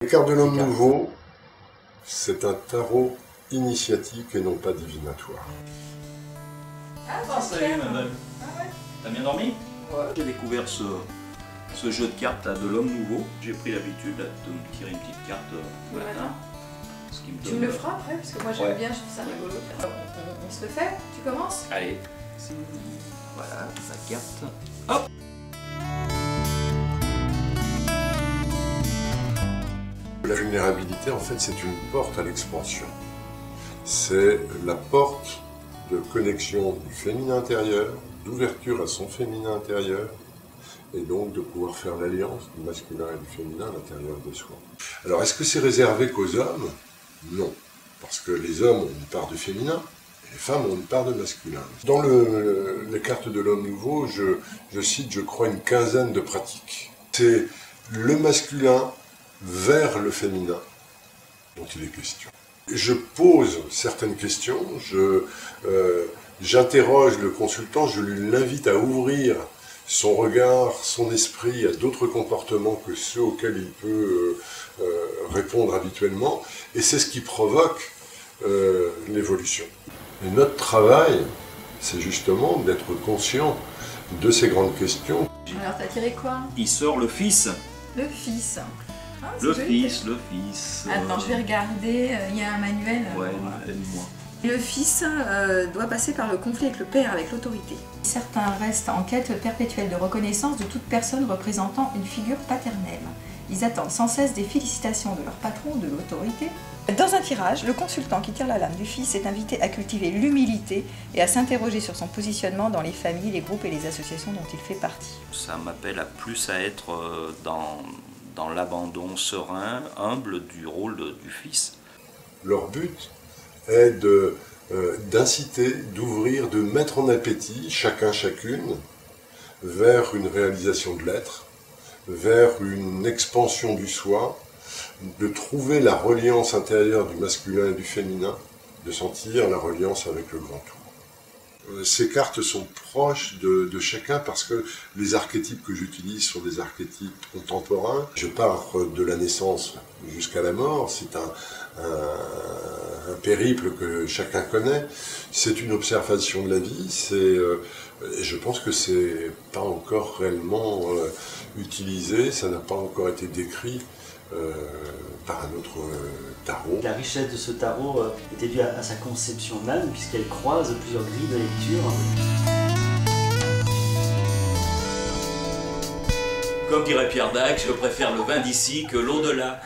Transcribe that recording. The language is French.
Les cartes de l'homme nouveau, c'est un tarot initiatique et non pas divinatoire. Ah, salut madame. Ah ouais. T'as bien dormi? Ouais. J'ai découvert ce jeu de cartes là, de l'homme nouveau. J'ai pris l'habitude de me tirer une petite carte le matin. Ce qui me Tu me le feras après, parce que moi j'aime bien, je trouve ça rigolo. On se le fait? Tu commences? Allez. Voilà, la carte. Hop! La vulnérabilité, en fait, c'est une porte à l'expansion. C'est la porte de connexion du féminin intérieur, d'ouverture à son féminin intérieur, et donc de pouvoir faire l'alliance du masculin et du féminin à l'intérieur de soi. Alors, est-ce que c'est réservé qu'aux hommes? Non, parce que les hommes ont une part de féminin, et les femmes ont une part de masculin. Dans les cartes de l'homme nouveau, je cite, je crois, une quinzaine de pratiques. C'est le masculin vers le féminin dont il est question. Je pose certaines questions, j'interroge le consultant, je l'invite à ouvrir son regard, son esprit à d'autres comportements que ceux auxquels il peut répondre habituellement, et c'est ce qui provoque l'évolution. Et notre travail, c'est justement d'être conscient de ces grandes questions. Alors t'as tiré quoi? Il sort le fils. Le fils. Ah, Le joli. fils. Attends, je vais regarder, il y a un manuel. Ouais, aide-moi. Le fils doit passer par le conflit avec le père, avec l'autorité. Certains restent en quête perpétuelle de reconnaissance de toute personne représentant une figure paternelle. Ils attendent sans cesse des félicitations de leur patron, de l'autorité. Dans un tirage, le consultant qui tire la lame du fils est invité à cultiver l'humilité et à s'interroger sur son positionnement dans les familles, les groupes et les associations dont il fait partie. Ça m'appelle à plus à être dans l'abandon serein, humble du rôle du fils. Leur but est d'inciter, d'ouvrir, de mettre en appétit, chacun, chacune, vers une réalisation de l'être, vers une expansion du soi, de trouver la reliance intérieure du masculin et du féminin, de sentir la reliance avec le grand tout. Ces cartes sont proches de chacun parce que les archétypes que j'utilise sont des archétypes contemporains. Je pars de la naissance jusqu'à la mort, c'est un périple que chacun connaît, c'est une observation de la vie, je pense que c'est pas encore réellement utilisé, ça n'a pas encore été décrit par un autre tarot. La richesse de ce tarot était due à sa conception même, puisqu'elle croise plusieurs grilles de lecture. Comme dirait Pierre Dac, je préfère le vin d'ici que l'au-delà.